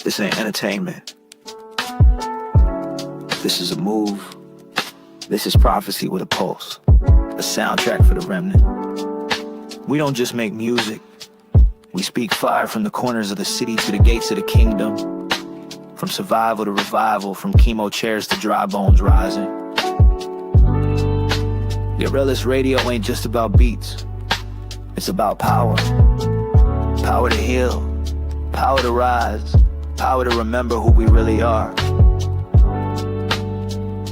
This ain't entertainment. This is a move. This is prophecy with a pulse. A soundtrack for the remnant. We don't just make music. We speak fire from the corners of the city to the gates of the kingdom. From survival to revival, from chemo chairs to dry bones rising. Guerrillas Radio ain't just about beats. It's about power. Power to heal. Power to rise. Power to remember who we really are.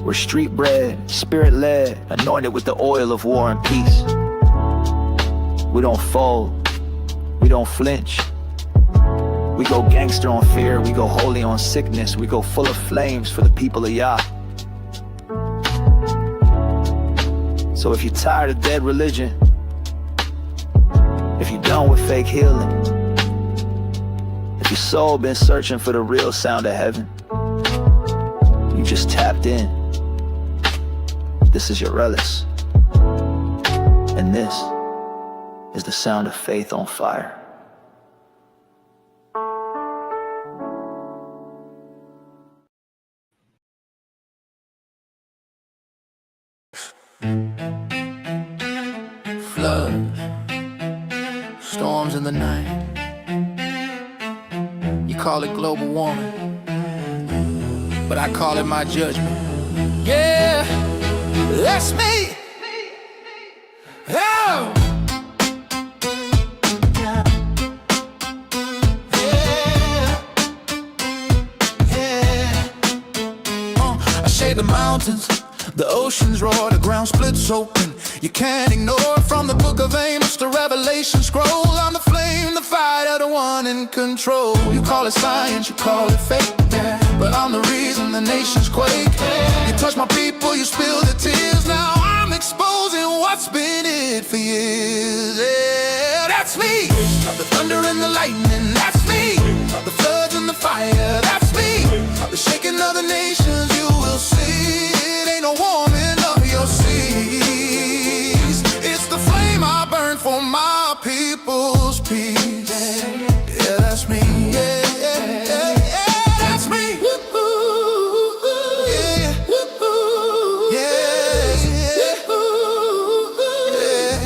We're street bred, spirit led, anointed with the oil of war and peace. We don't fold. We don't flinch. We go gangster on fear. We go holy on sickness. We go full of flames for the people of Yah. So if you're tired of dead religion, if you're done with fake healing, if your soul been searching for the real sound of heaven, you just tapped in. This is your Rellis. And this is the sound of faith on fire. Flood, storms in the night. You call it global warming, but I call it my judgment. Yeah, that's me. Oh. I shade the mountains, the oceans roar, the ground splits open. You can't ignore from the book of Amos to Revelation scroll. I'm the flame, the fire, the one in control. You call it science, you call it fake, but I'm the reason the nations quake. You touch my people, you spill the tears. Now I'm exposing what's been hid for years. Yeah, that's me. The thunder and the lightning, that's me. The floods and the fire, that's me. The shaking of the nations, you will see. It ain't no warming of your seas. It's the flame I burn for my people's peace. Yeah, that's me. Yeah, yeah, yeah, yeah, that's me. Yeah, yeah,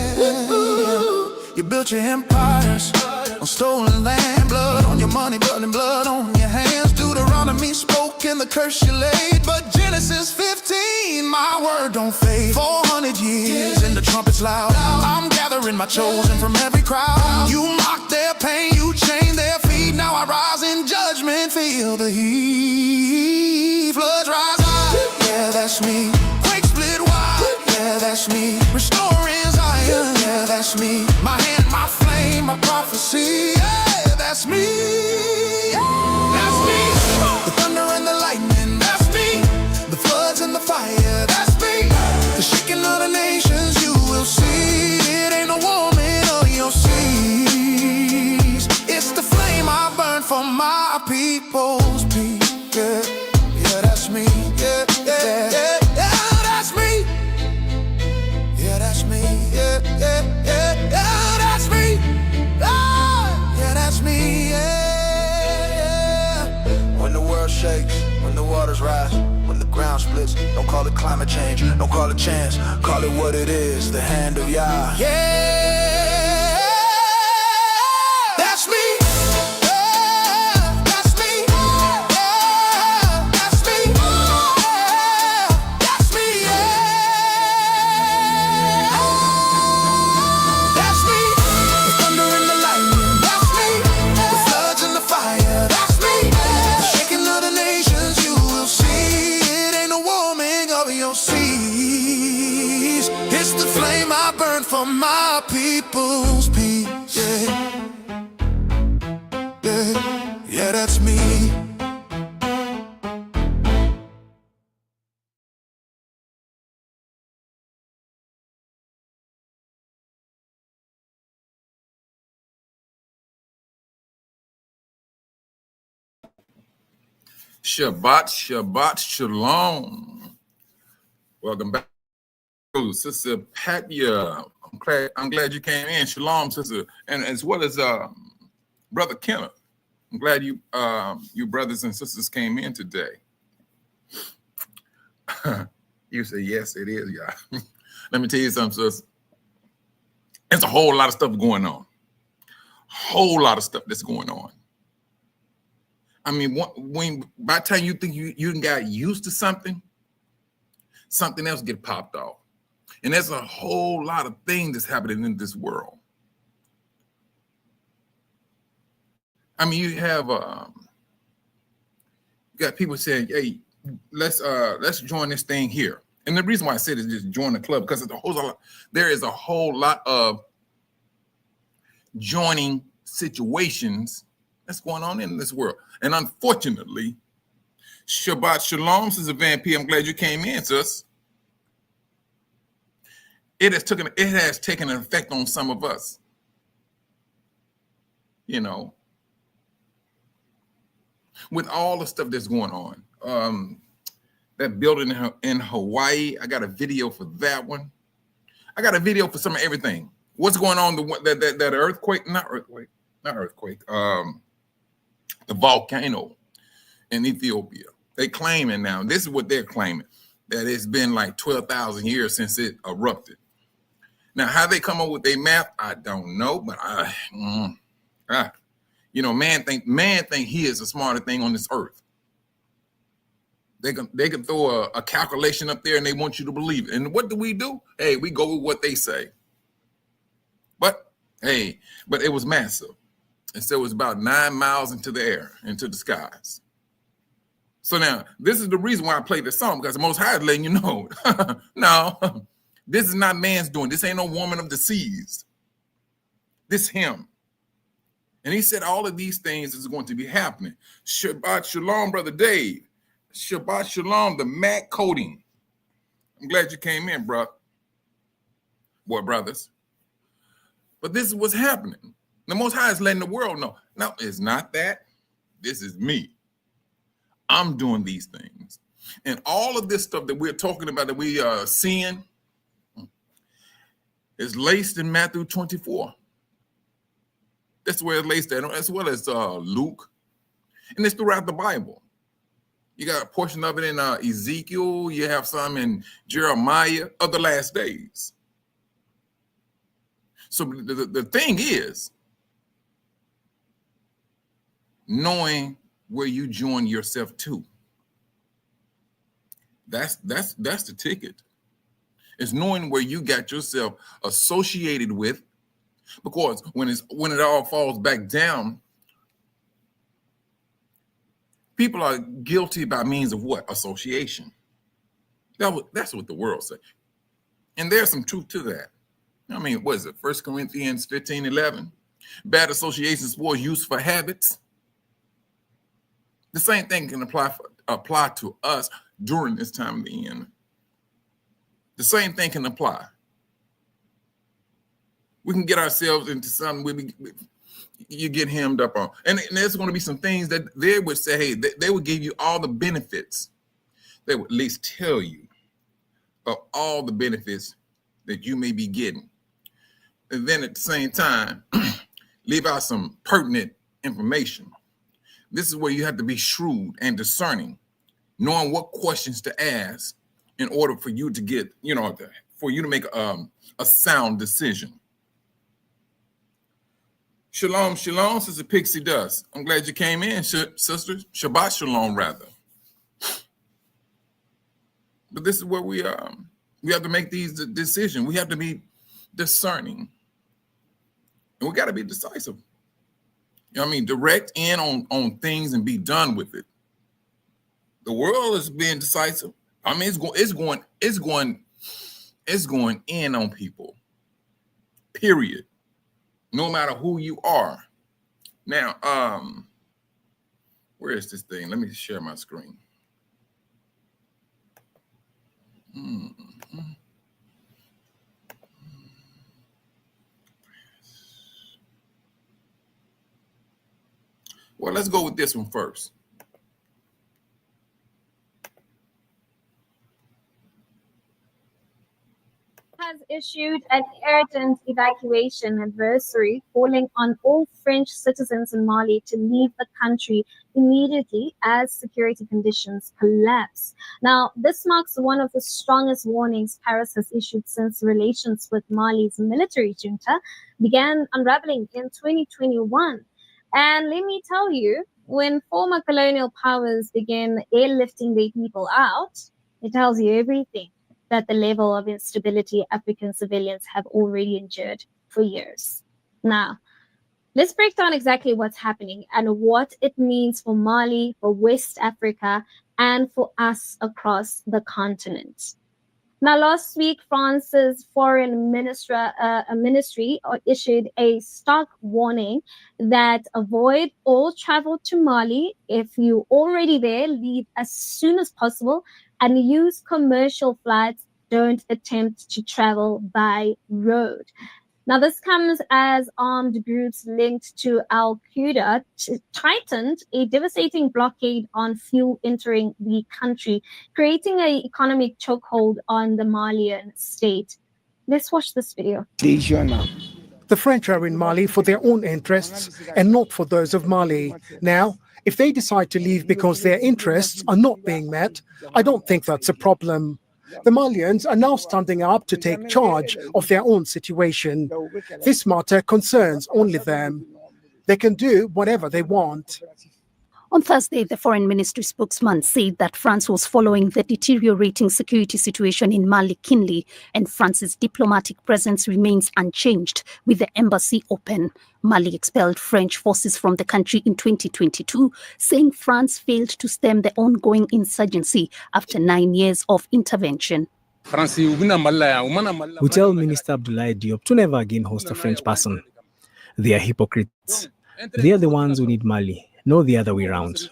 yeah. You built your empires on stolen land, blood on your money, blood and blood on your hands. Deuteronomy spoke in the curse you laid, but Genesis 15, my word don't fade. 400 years and the trumpet's loud. I'm gathering my chosen from every crowd. You mocked their pain, you chained their feet. Now I rise in judgment, feel the heat. Floods rise high, yeah, that's me. Quakes split wide, yeah, that's me. Restoring Zion, yeah, that's me. My hand, my flame, my prophecy, yeah, that's me. That's me. The thunder and the lightning, that's me. The floods and the fire, that's me. The shaking of the nations, you will see. It ain't no warming of your seas. It's the flame I burn for my people's peace. Yeah, yeah, that's me. Yeah, yeah, yeah, yeah, that's me. Yeah, that's me. Yeah, yeah, yeah, yeah, that's me. Ah, yeah, that's me. Yeah. When the world shakes, when the waters rise, when the ground splits, don't call it climate change, don't call it chance, call it what it is, the hand of Yah. Yeah, that's me. For my people's peace, yeah, yeah, yeah, that's me. Shabbat Shalom. Welcome back, Sister Patya. I'm glad you came in. Shalom, sister, and as well as Brother Kenneth. I'm glad you brothers and sisters came in today. You say, yes, it is, y'all. Let me tell you something, sis. There's a whole lot of stuff going on. Whole lot of stuff that's going on. I mean, when by the time you think you got used to something else get popped off. And there's a whole lot of things that's happening in this world. I mean, you have you got people saying, hey, let's join this thing here. And the reason why I said is just join the club, because there is a whole lot of joining situations that's going on in this world. And unfortunately, Shabbat Shalom, Sister Van P. I'm glad you came in, sis. It has taken an effect on some of us. You know, with all the stuff that's going on. That building in Hawaii, I got a video for that one. I got a video for some of everything. What's going on? That earthquake, not earthquake. The volcano in Ethiopia. They claiming now, this is what they're claiming, that it's been like 12,000 years since it erupted. Now, how they come up with their math, I don't know, but man think he is the smarter thing on this earth. They can throw a calculation up there and they want you to believe it. And what do? Hey, we go with what they say. But it was massive. And so it was about 9 miles into the air, into the skies. So now, this is the reason why I played this song, because the Most High is letting you know, no, this is not man's doing. This ain't no woman of the seas. This him. And he said all of these things is going to be happening. Shabbat Shalom, Brother Dave. Shabbat Shalom, the Mac Coding. I'm glad you came in, bro. Boy, brothers. But this is what's happening. The Most High is letting the world know. No, it's not that. This is me. I'm doing these things. And all of this stuff that we're talking about, that we are seeing, is laced in Matthew 24. That's where it's laced at, as well as Luke. And it's throughout the Bible. You got a portion of it in Ezekiel. You have some in Jeremiah of the last days. So the thing is, knowing where you join yourself to. That's the ticket. It's knowing where you got yourself associated with, because when it all falls back down, people are guilty by means of what? Association. That's what the world says. And there's some truth to that. I mean, what is it? 1 Corinthians 15:11. Bad association spoils useful habits. The same thing can apply to us during this time of the end. The same thing can apply. We can get ourselves into something you get hemmed up on. And there's going to be some things that they would say, hey, they would give you all the benefits. They would at least tell you of all the benefits that you may be getting. And then at the same time, leave out some pertinent information. This is where you have to be shrewd and discerning, knowing what questions to ask in order for you to get, for you to make a sound decision. Shalom, shalom, Sister Pixie Dust. I'm glad you came in, sisters. Shabbat shalom, rather. But this is where we have to make these decisions. We have to be discerning. And we got to be decisive. Direct in on things and be done with it. The world is being decisive. It's going in on people. Period. No matter who you are. Now, where is this thing? Let me share my screen. Well, let's go with this one first. issued an urgent evacuation advisory calling on all French citizens in Mali to leave the country immediately as security conditions collapse. Now, this marks one of the strongest warnings Paris has issued since relations with Mali's military junta began unraveling in 2021. And let me tell you, when former colonial powers begin airlifting their people out, it tells you everything that the level of instability African civilians have already endured for years. Now, let's break down exactly what's happening and what it means for Mali, for West Africa, and for us across the continent. Now, last week, France's foreign ministry issued a stark warning that avoid all travel to Mali. If you're already there, leave as soon as possible and use commercial flights. Don't attempt to travel by road. Now, this comes as armed groups linked to Al-Qaeda tightened a devastating blockade on fuel entering the country, creating an economic chokehold on the Malian state. Let's watch this video. The French are in Mali for their own interests and not for those of Mali. Now, if they decide to leave because their interests are not being met, I don't think that's a problem. The Malians are now standing up to take charge of their own situation. This matter concerns only them. They can do whatever they want. On Thursday, the foreign ministry spokesman said that France was following the deteriorating security situation in Mali keenly, and France's diplomatic presence remains unchanged, with the embassy open. Mali expelled French forces from the country in 2022, saying France failed to stem the ongoing insurgency after 9 years of intervention. We tell Minister Abdoulaye Diop to never again host a French person. They are hypocrites. They are the ones who need Mali, not the other way around.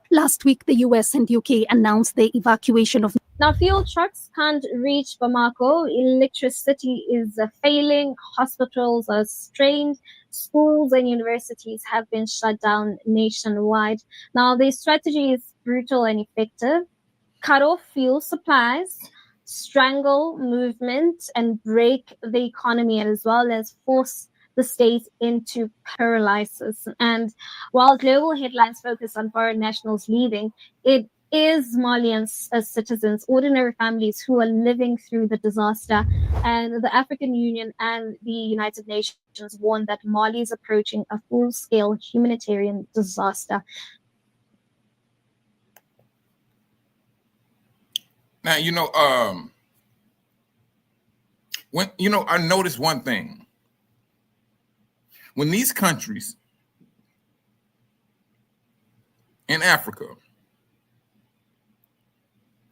Last week, the US and UK announced the evacuation of... Now, fuel trucks can't reach Bamako. Electricity is failing. Hospitals are strained. Schools and universities have been shut down nationwide. Now, the strategy is brutal and effective. Cut off fuel supplies, strangle movement, and break the economy, as well as force the state into paralysis. And while global headlines focus on foreign nationals leaving, it is Malian citizens, ordinary families who are living through the disaster. And the African Union and the United Nations warn that Mali is approaching a full-scale humanitarian disaster. Now, I noticed one thing. When these countries in Africa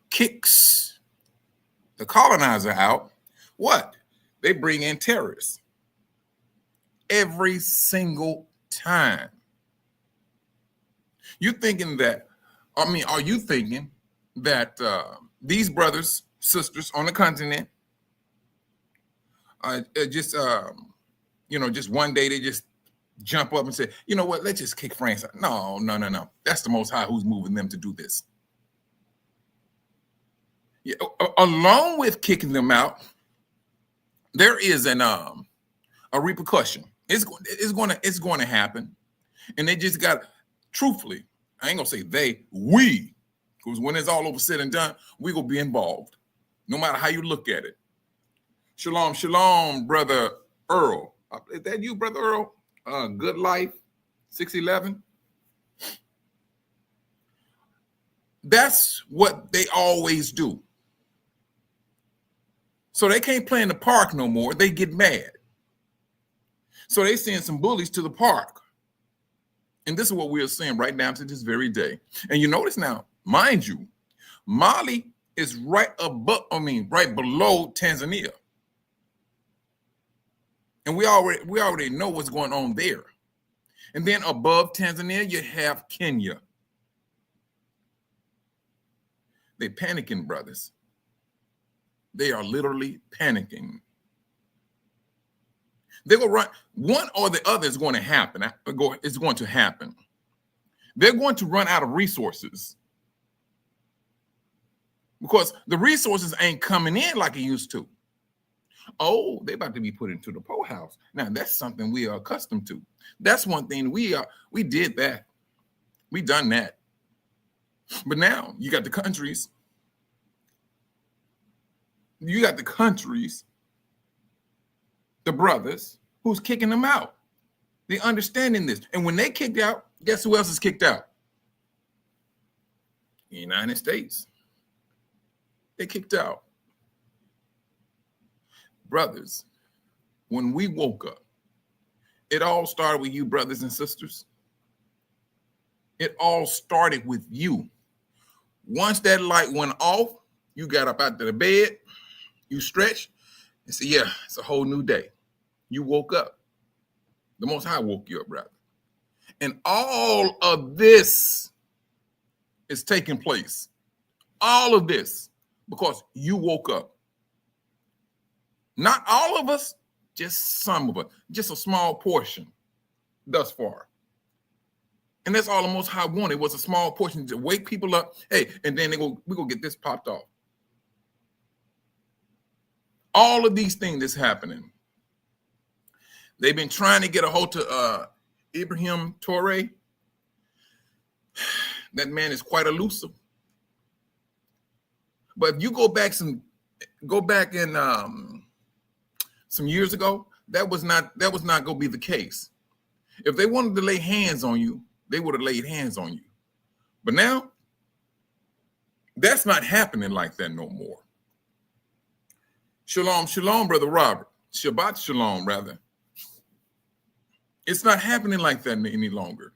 kicks the colonizer out, what? They bring in terrorists every single time. Are you thinking that these brothers, sisters on the continent just one day they just jump up and say, you know what, let's just kick France out? No. That's the Most High who's moving them to do this. Yeah, along with kicking them out, there is a repercussion. It's going to happen, and they just got. Truthfully, I ain't gonna say we, because when it's all over said and done, we gonna be involved, no matter how you look at it. Shalom, brother Earl. Is that you, brother Earl? Good Life, 611. That's what they always do. So they can't play in the park no more. They get mad. So they send some bullies to the park. And this is what we're seeing right now to this very day. And you notice now, mind you, Mali is right below Tanzania. And we already know what's going on there. And then above Tanzania, you have Kenya. They're panicking, brothers. They are literally panicking. They will run. One or the other is going to happen. It's going to happen. They're going to run out of resources because the resources ain't coming in like it used to. Oh, they about to be put into the poorhouse. Now that's something we are accustomed to. That's one thing we did that. We done that. But now you got the countries. You got the countries, the brothers who's kicking them out. They understanding this. And when they kicked out, guess who else is kicked out? The United States. They kicked out. Brothers, when we woke up, it all started with you, brothers and sisters. It all started with you. Once that light went off, you got up out of the bed, you stretched, and said, yeah, it's a whole new day. You woke up. The Most High woke you up, brother. And all of this is taking place. All of this because you woke up. Not all of us, just some of us, just a small portion thus far. And that's all the Most High wanted, was a small portion to wake people up. Hey, and then we're going to get this popped off. All of these things that's happening. They've been trying to get a hold to Ibrahim Traoré. That man is quite elusive. But if you go back in some years ago, that was not going to be the case. If they wanted to lay hands on you, they would have laid hands on you. But now, that's not happening like that no more. Shalom, shalom, Brother Robert. Shabbat shalom, rather. It's not happening like that any longer.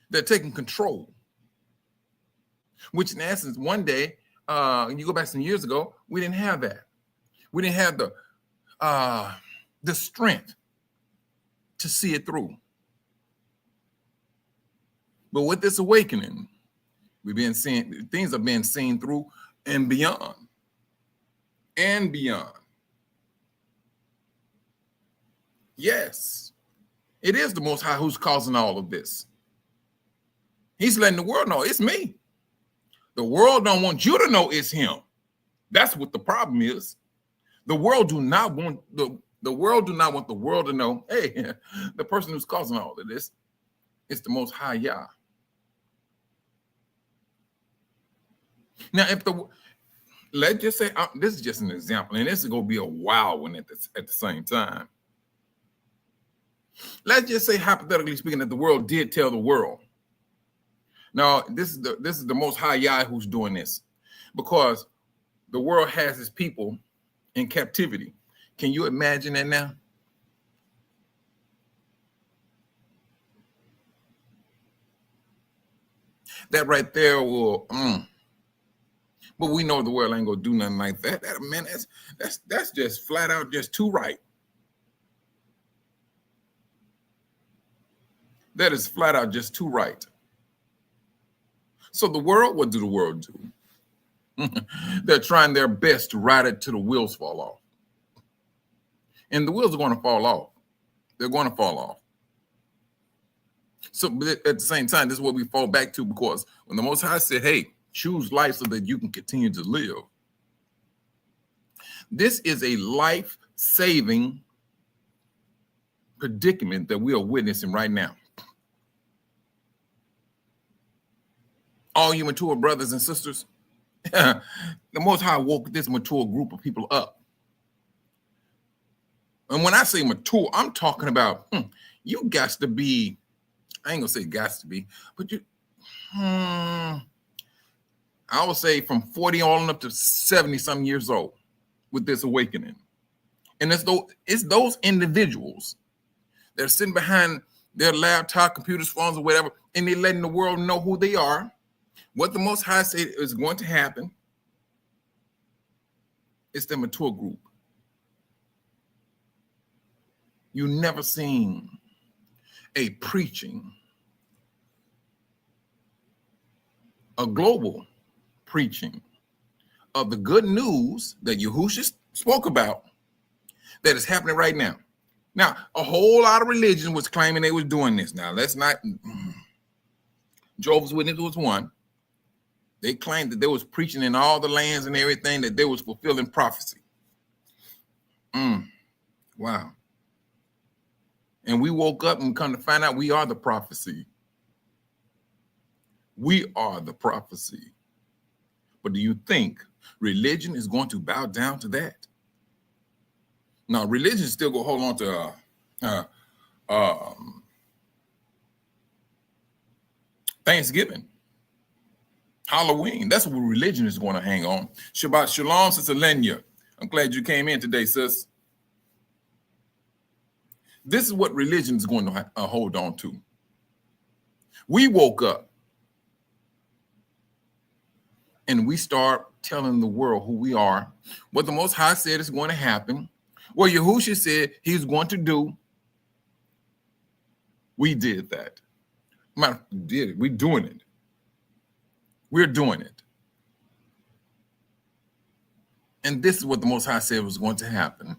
They're taking control. Which in essence, one day, you go back some years ago, we didn't have that. We didn't have the strength to see it through. But with this awakening, things are being seen through and beyond. And beyond. Yes, it is the Most High who's causing all of this. He's letting the world know it's me. The world don't want you to know it's him. That's what the problem is. The world do not want the world to know, hey, the person who's causing all of this is the Most High Yah. Now, let's just say, this is just an example, and this is going to be a wild one at the same time. Let's just say, hypothetically speaking, that the world did tell the world. Now, this is the Most High Yah who's doing this, because the world has its people in captivity. Can you imagine that now? That right there will, but we know the world ain't gonna do nothing like that. Man, that's just flat out just too right. That is flat out just too right. So the world, what do the world do? They're trying their best to ride it till the wheels fall off. And the wheels are going to fall off. They're going to fall off. So but at the same time, this is what we fall back to, because when the Most High said, hey, choose life so that you can continue to live. This is a life-saving predicament that we are witnessing right now. All you mature brothers and sisters, the Most High woke this mature group of people up. And when I say mature, I'm talking about you got to be, I ain't gonna say got to be, but you, I would say from 40 on up to 70 some years old with this awakening. And it's those individuals that are sitting behind their laptop, computers, phones, or whatever, and they're letting the world know who they are, what the Most High said is going to happen. It's the mature group. You never seen a preaching, a global preaching of the good news that Yahushua spoke about that is happening right now. Now, a whole lot of religion was claiming they was doing this. Now, let's not, Jehovah's Witness was one. They claimed that they was preaching in all the lands and everything, that they was fulfilling prophecy. Wow. And we woke up and come to find out we are the prophecy. We are the prophecy. But do you think religion is going to bow down to that? No, religion is still going to hold on to Thanksgiving, Halloween. That's what religion is going to hang on. Shabbat Shalom, Sister Lenya. I'm glad you came in today, sis. This is what religion is going to hold on to. We woke up and we start telling the world who we are, what the Most High said is going to happen, what Yahushua said he's going to do. We did that. Did it. We're doing it. We're doing it. And this is what the Most High said was going to happen.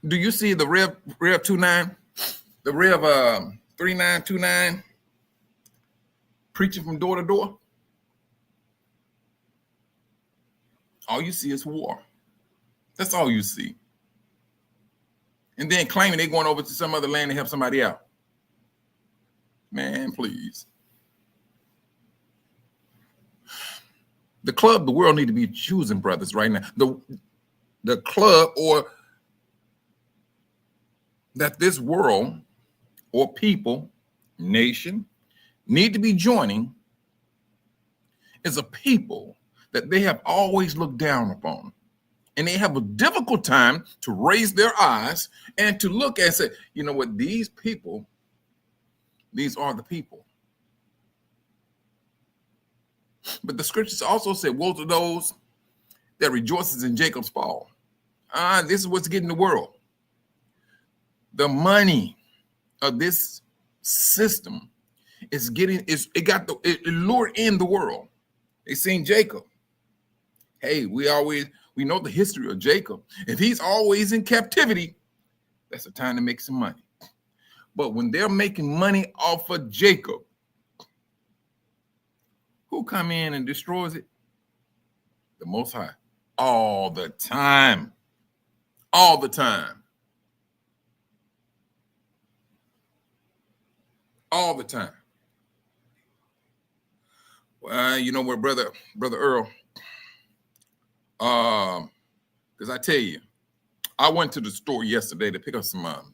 Do you see the Rev 29, the Rev 3929 preaching from door to door? All you see is war. That's all you see. And then claiming they're going over to some other land to help somebody out. Man, please. The club, the world need to be choosing brothers right now. The club or that this world or people, nation, need to be joining is a people that they have always looked down upon. And they have a difficult time to raise their eyes and to look and say, you know what, these people, these are the people. But the scriptures also said, woe to those that rejoices in Jacob's fall. This is what's getting the world. The money of this system is it lured in the world. They seen Jacob. Hey, we know the history of Jacob. If he's always in captivity, that's the time to make some money. But when they're making money off of Jacob, who come in and destroys it? The Most High. All the time. All the time. All the time. Well, you know what, brother Earl? Because I tell you, I went to the store yesterday to pick up some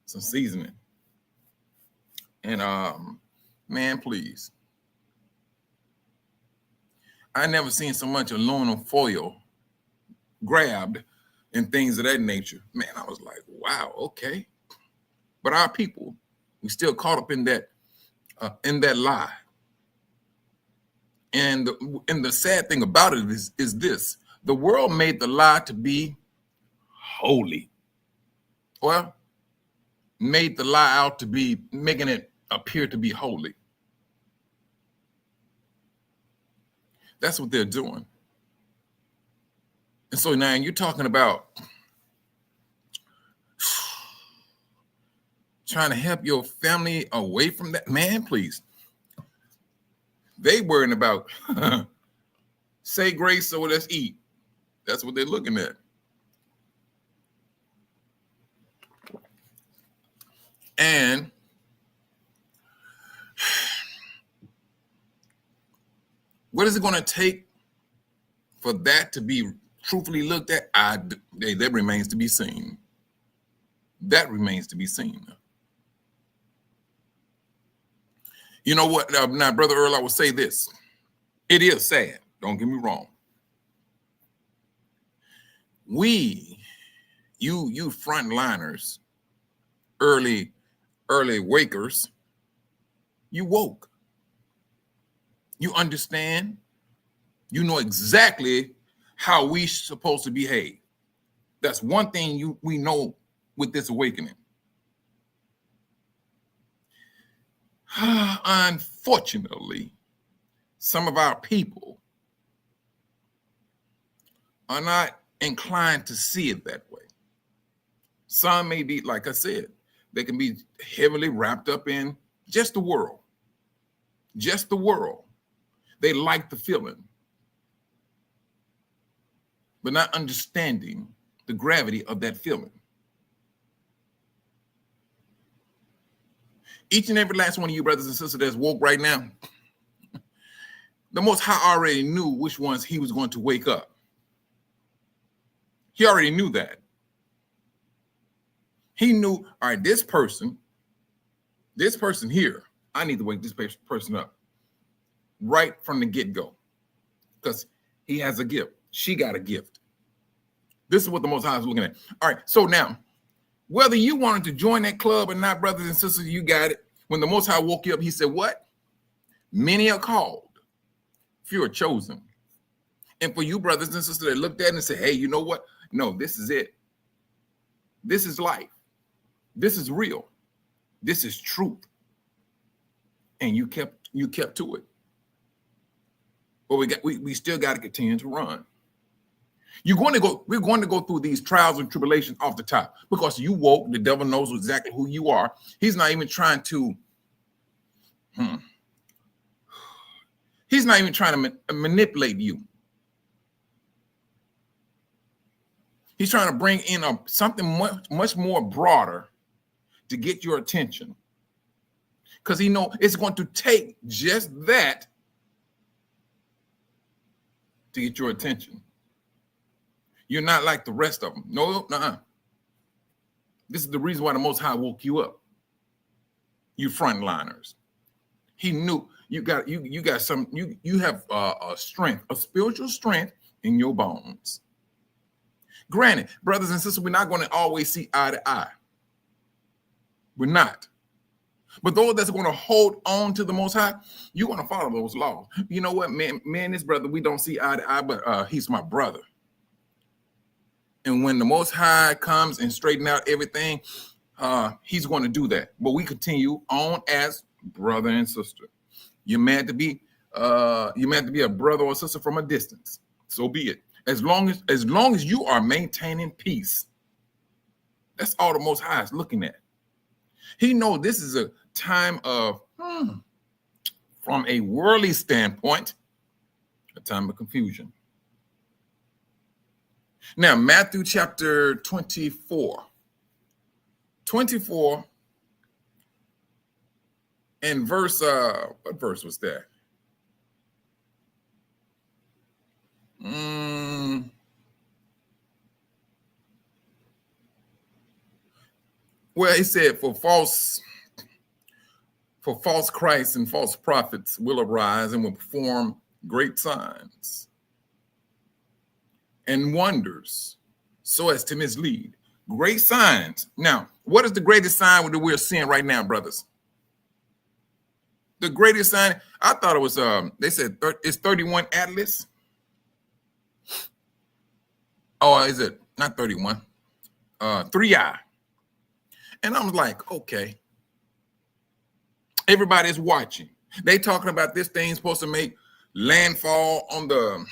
seasoning. And man, please. I never seen so much aluminum foil grabbed and things of that nature. Man, I was like, wow, okay. But our people, we still caught up in that lie. And the sad thing about it is this: the world made the lie to be holy. Well, made the lie out to be making it appear to be holy. That's what they're doing. And so now you're talking about trying to help your family away from that. Man, please. They worrying about say grace, so let's eat. That's what they're looking at. And what is it going to take for that to be truthfully looked at? That remains to be seen. That remains to be seen. You know what? Now, Brother Earl, I will say this. It is sad. Don't get me wrong. You frontliners, early wakers, you woke. You understand. You know exactly how we supposed to behave. That's one thing we know with this awakening. Unfortunately, some of our people are not inclined to see it that way. Some may be, like I said, they can be heavily wrapped up in just the world. just the world. They like the feeling, but not understanding the gravity of that feeling. Each and every last one of you brothers and sisters that's woke right now, the Most High already knew which ones he was going to wake up. He already knew that. He knew, all right, this person here, I need to wake this person up right from the get-go, because he has a gift. She got a gift. This is what the Most High is looking at. All right, so now, whether you wanted to join that club or not, brothers and sisters, you got it. When the Most High woke you up, he said, what? Many are called, few are chosen. And for you brothers and sisters that looked at it and said, hey, you know what? No, this is it. This is life. This is real. This is truth. And you kept to it. But we still got to continue to run. We're going to go through these trials and tribulations off the top, because you woke. The devil knows exactly who you are. He's not even trying to manipulate you. He's trying to bring in something much more broader to get your attention, because he knows it's going to take just that to get your attention. You're not like the rest of them. No, nuh-uh. This is the reason why the Most High woke you up. You frontliners. He knew you have a strength, a spiritual strength in your bones. Granted, brothers and sisters, we're not going to always see eye to eye. We're not. But those that's going to hold on to the Most High, you're going to follow those laws. You know what, man, this brother, we don't see eye to eye, but he's my brother. And when the Most High comes and straighten out everything, he's going to do that. But we continue on as brother and sister. You're meant to be a brother or sister from a distance. So be it. As long as you are maintaining peace, that's all the Most High is looking at. He knows this is a time of, from a worldly standpoint, a time of confusion. Now, Matthew chapter 24 and verse, what verse was that? Well, he said, for false Christs and false prophets will arise and will perform great signs and wonders so as to mislead. Great signs. Now, what is the greatest sign that we're seeing right now, brothers? The greatest sign, I thought it was, they said it's 31 Atlas. Oh, is it not 31? 3i. And I was like, okay. Everybody's watching. They talking about this thing supposed to make landfall on the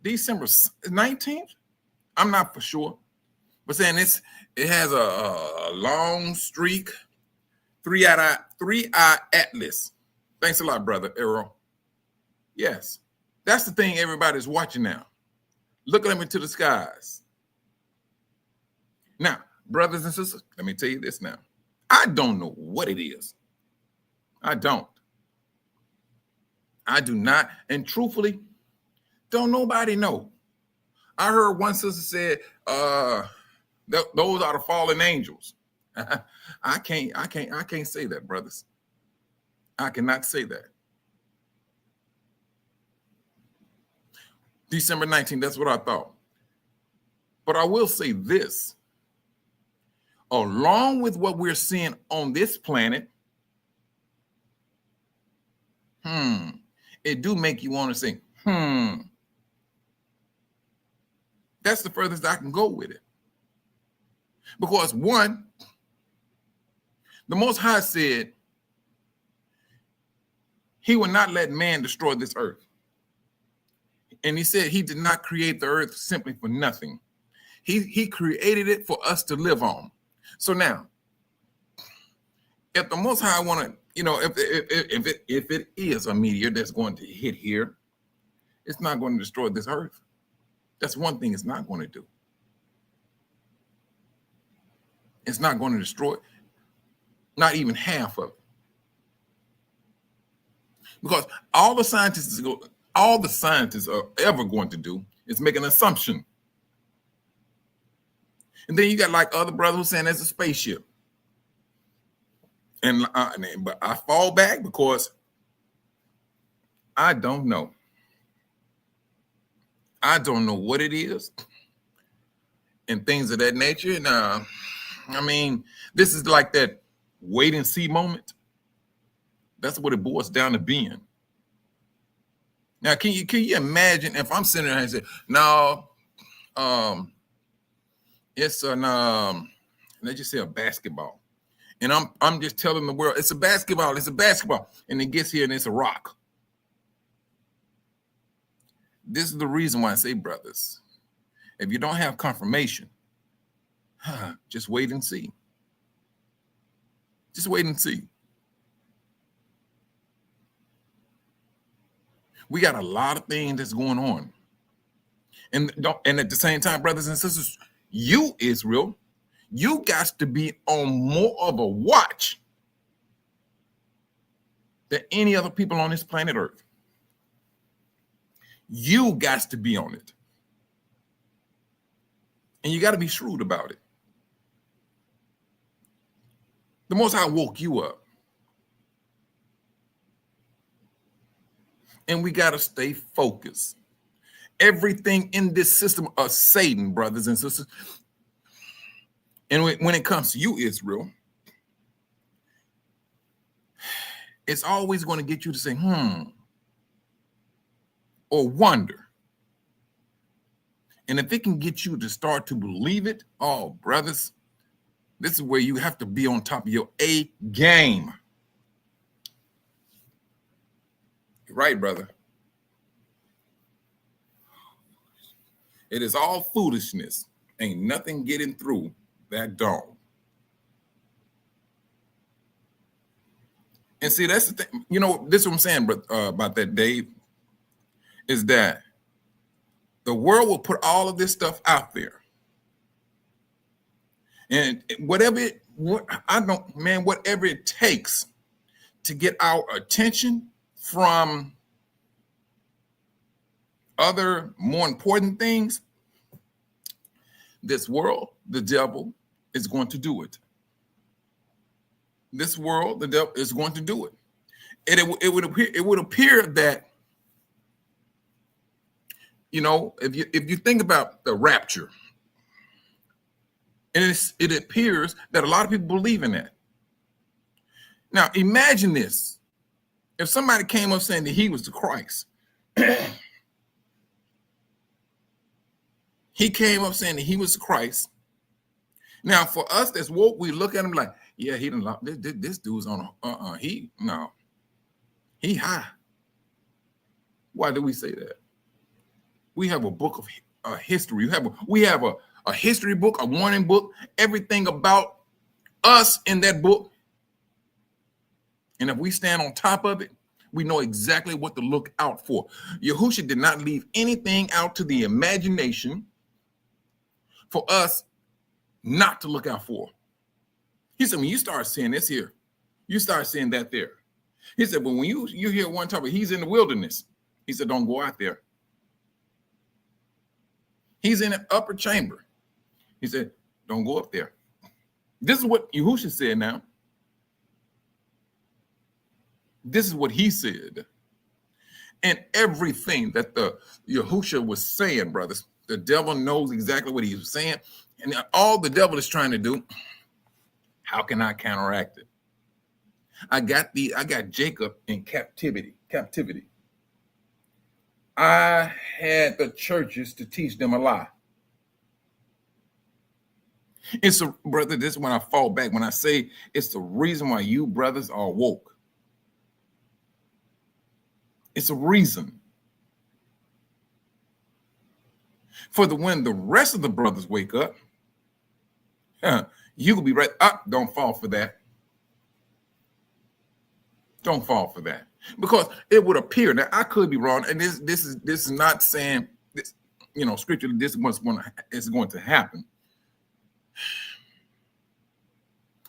December 19th? I'm not for sure. But saying it has a long streak. 3i Atlas. Thanks a lot, brother Arrow. Yes. That's the thing everybody's watching now. Looking up into the skies. Now, brothers and sisters, let me tell you this now. I don't know what it is. I don't. I do not. And truthfully, don't nobody know. I heard one sister said, those are the fallen angels. I can't say that, brothers. I cannot say that. December 19th, that's what I thought. But I will say this. Along with what we're seeing on this planet, it do make you want to say, That's the furthest I can go with it. Because one, the Most High said he will not let man destroy this earth. And he said he did not create the earth simply for nothing. He created it for us to live on. So now, if the Most High want to, if it is a meteor that's going to hit here, it's not going to destroy this earth. That's one thing it's not going to do. It's not going to destroy not even half of it. Because all the scientists are ever going to do is make an assumption. And then you got like other brothers who saying there's a spaceship. But I fall back because I don't know. I don't know what it is and things of that nature. And I mean, this is like that wait and see moment. That's what it boils down to being. Now, can you imagine if I'm sitting there and say, no, it's an let's just say a basketball. And I'm just telling the world it's a basketball, and it gets here and it's a rock. This is the reason why I say, brothers, if you don't have confirmation, just wait and see. Just wait and see. We got a lot of things that's going on. And at the same time, brothers and sisters, you, Israel, you got to be on more of a watch than any other people on this planet Earth. You got to be on it. And you got to be shrewd about it. The Most High woke you up. And we got to stay focused. Everything in this system of Satan, brothers and sisters. And when it comes to you, Israel, it's always going to get you to say, or wonder. And if it can get you to start to believe it, oh, brothers, this is where you have to be on top of your A game. You're right, brother. It is all foolishness. Ain't nothing getting through that dome. And see, that's the thing. This is what I'm saying about that, Dave, is that the world will put all of this stuff out there. And whatever it takes to get our attention from other more important things, this world, the devil is going to do it. This world, the devil is going to do it. And it would appear that, if you think about the rapture, and it appears that a lot of people believe in that. Now, imagine this. If somebody came up saying that he was the Christ, he came up saying that he was the Christ. Now, for us that's woke, we look at him like, yeah, he didn't. This dude's on he high. Why do we say that? We have a book of history. We have a history book, a warning book, everything about us in that book. And if we stand on top of it, we know exactly what to look out for. Yahushua did not leave anything out to the imagination for us not to look out for. He said, when you start seeing this here, you start seeing that there. He said, but when you hear one talk about he's in the wilderness, he said, don't go out there. He's in an upper chamber. He said, don't go up there. This is what Yahushua said now. This is what he said. And everything that the Yahushua was saying, brothers, the devil knows exactly what he was saying. And all the devil is trying to do, how can I counteract it? I got Jacob in captivity. I had the churches to teach them a lie. It's brother, this is when I fall back, when I say it's the reason why you brothers are woke. It's a reason. When the rest of the brothers wake up, you will be right up. Don't fall for that. Don't fall for that, because it would appear that I could be wrong, and this is not saying this, scripturally this is what's going to happen.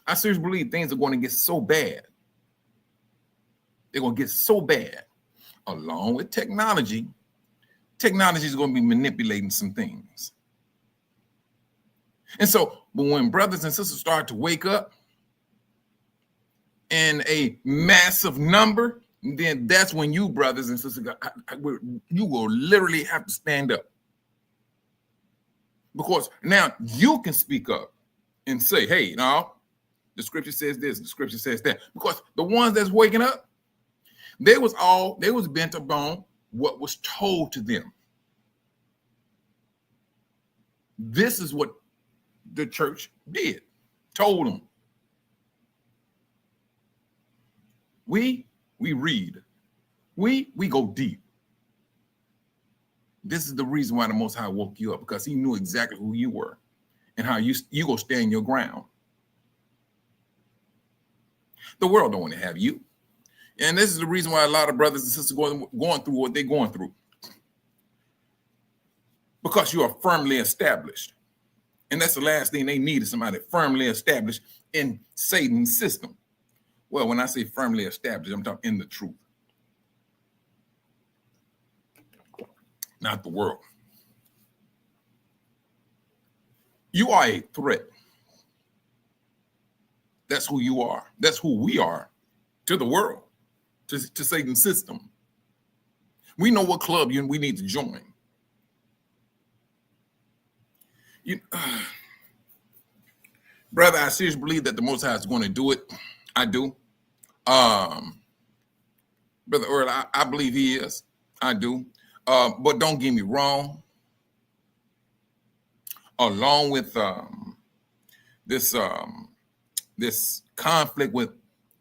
I seriously believe things are going to get so bad. They're going to get so bad, along with technology. Technology is going to be manipulating some things. And so, but when brothers and sisters start to wake up in a massive number, then that's when you brothers and sisters, you will literally have to stand up. Because now you can speak up and say, hey, no, the scripture says this, the scripture says that. Because the ones that's waking up, they was bent upon what was told to them. This is what the church did, told them. We read. We go deep. This is the reason why the Most High woke you up, because he knew exactly who you were and how you go stand your ground. The world don't want to have you. And this is the reason why a lot of brothers and sisters going through what they're going through. Because you are firmly established. And that's the last thing they need, is somebody firmly established in Satan's system. Well, when I say firmly established, I'm talking in the truth. Not the world. You are a threat. That's who you are. That's who we are to the world, to Satan's system. We know what club we need to join. Brother, I seriously believe that the Most High is going to do it. I do. Brother Earl, I believe he is. I do. But don't get me wrong. Along with this conflict with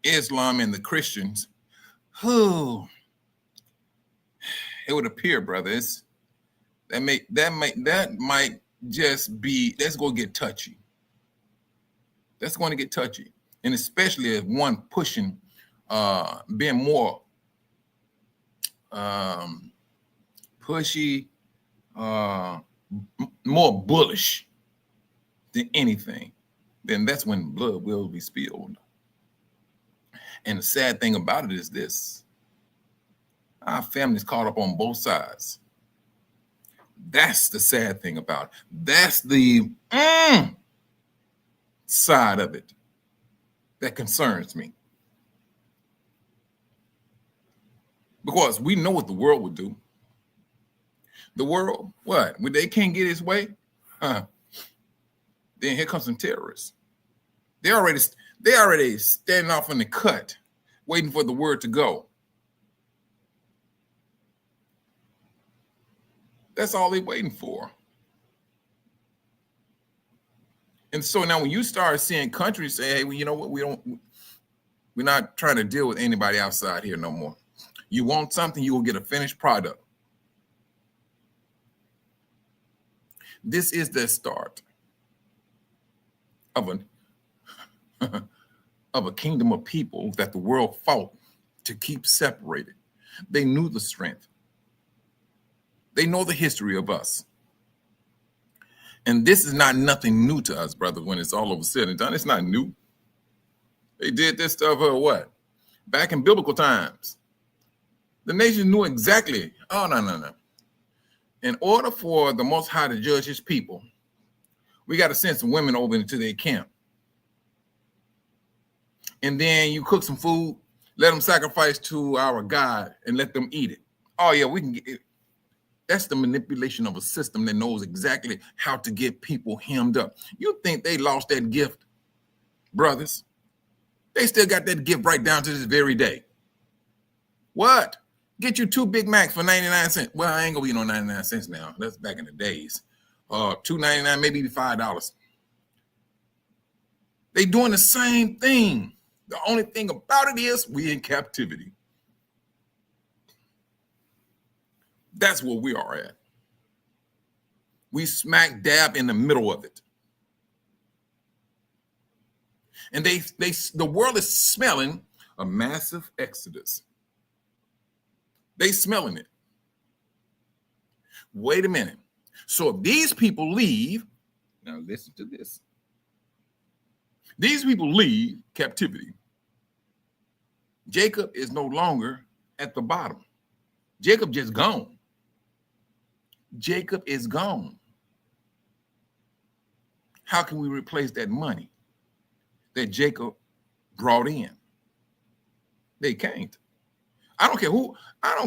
Islam and the Christians, it would appear, brothers, that might just be, that's going to get touchy. That's going to get touchy. And especially if one pushing, being more pushy, more bullish than anything, then that's when blood will be spilled. And the sad thing about it is this: our family's caught up on both sides. That's the sad thing about it. That's the side of it that concerns me. Because we know what the world would do. The world, what? When they can't get its way, then here comes some terrorists. They already standing off in the cut, waiting for the word to go. That's all they're waiting for. And so now when you start seeing countries say, hey, well, you know what, we're not trying to deal with anybody outside here no more. You want something, you will get a finished product. This is the start of a kingdom of people that the world fought to keep separated. They knew the strength. They know the history of us. And this is not nothing new to us, brother, when it's all over said and done. It's not new. They did this stuff, what? Back in biblical times. The nation knew exactly. Oh, no. In order for the Most High to judge his people, we got to send some women over into their camp. And then you cook some food, let them sacrifice to our God and let them eat it. Oh, yeah, we can get it. That's the manipulation of a system that knows exactly how to get people hemmed up. You think they lost that gift, brothers? They still got that gift right down to this very day. What? Get you 2 Big Macs for 99 cents. Well, I ain't gonna be no 99 cents now. That's back in the days. $2.99, maybe $5. They doing the same thing. The only thing about it is we in captivity. That's where we are at. We smack dab in the middle of it. And the world is smelling a massive exodus. They smelling it. Wait a minute. So if these people leave, now listen to this. These people leave captivity. Jacob is no longer at the bottom. Jacob just gone. Jacob is gone. How can we replace that money that Jacob brought in? They can't. I don't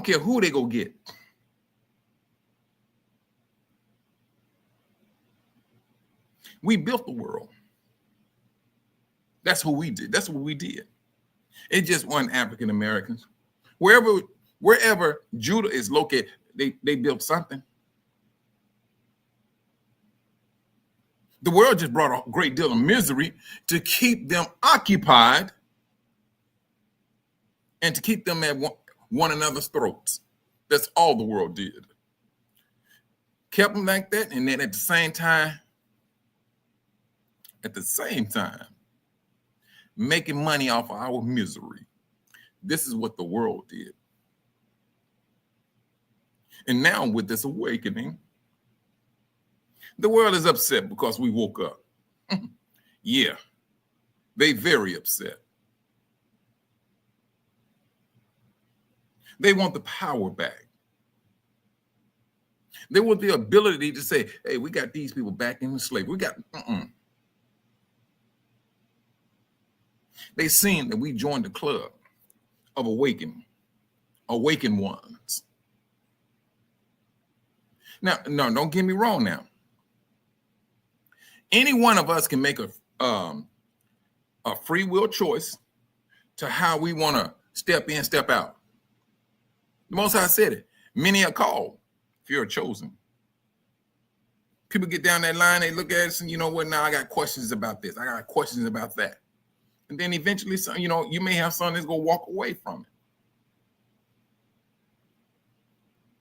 care who they go get. We built the world. That's who we did. That's what we did. It just wasn't African Americans. Wherever Judah is located, they built something. The world just brought a great deal of misery to keep them occupied and to keep them at one another's throats. That's all the world did. Kept them like that, and then at the same time, making money off of our misery. This is what the world did. And now with this awakening, the world is upset because we woke up. Yeah, they very upset. They want the power back. They want the ability to say, hey, we got these people back in the slavery. We got, They seen that we joined the club of awakened ones. Now, no, don't get me wrong now. Any one of us can make a free will choice to how we want to step in, step out. The Most High said it. Many are called, few are chosen. People get down that line, they look at us and you know what, now I got questions about this. I got questions about that. And then eventually, you may have something that's going to walk away from it.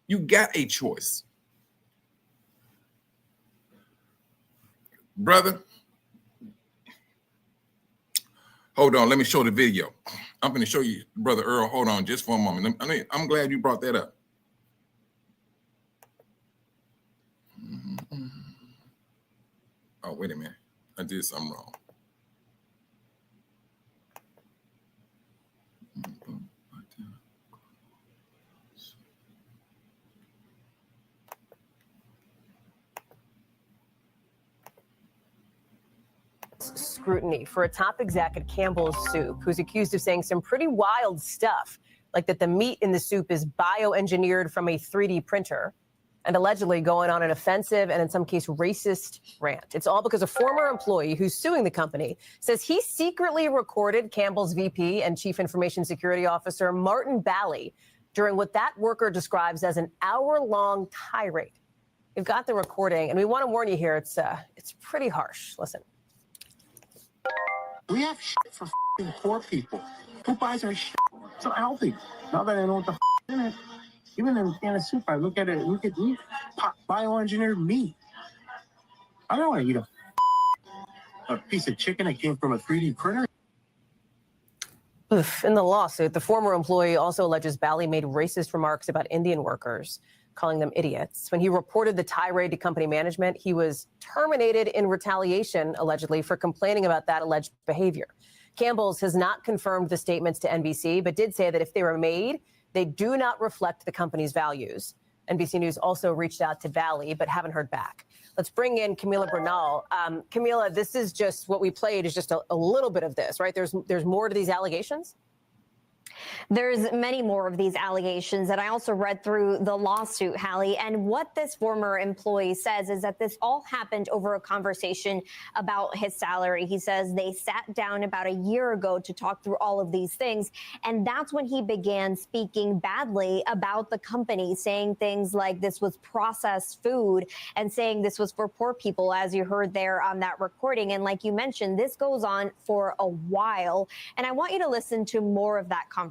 You got a choice. Brother, hold on. Let me show the video. I'm going to show you, Brother Earl. Hold on just for a moment. I'm glad you brought that up. Oh, wait a minute. I did something wrong. Scrutiny for a top exec at Campbell's Soup who's accused of saying some pretty wild stuff, like that the meat in the soup is bioengineered from a 3D printer, and allegedly going on an offensive and in some case racist rant. It's all because a former employee who's suing the company says he secretly recorded Campbell's VP and Chief Information Security Officer Martin Bally during what that worker describes as an hour-long tirade. We've got the recording, and we want to warn you here, it's pretty harsh. Listen. We have shit for poor people. Who buys our shit? So healthy. Now that I know what the in it, even in a can of soup, I look at it, look at meat, bioengineered meat. I don't want to eat a piece of chicken that came from a 3D printer. In the lawsuit, the former employee also alleges Bally made racist remarks about Indian workers, calling them idiots. When he reported the tirade to company management, he was terminated in retaliation, allegedly, for complaining about that alleged behavior. Campbell's has not confirmed the statements to NBC, but did say that if they were made, they do not reflect the company's values. NBC News also reached out to Bally, but haven't heard back. Let's bring in Camila Bernal. Camila, this is just what we played is just a little bit of this, right? There's more to these allegations? There's many more of these allegations, and I also read through the lawsuit, Hallie, and what this former employee says is that this all happened over a conversation about his salary. He says they sat down about a year ago to talk through all of these things, and that's when he began speaking badly about the company, saying things like this was processed food and saying this was for poor people, as you heard there on that recording. And like you mentioned, this goes on for a while, and I want you to listen to more of that conversation.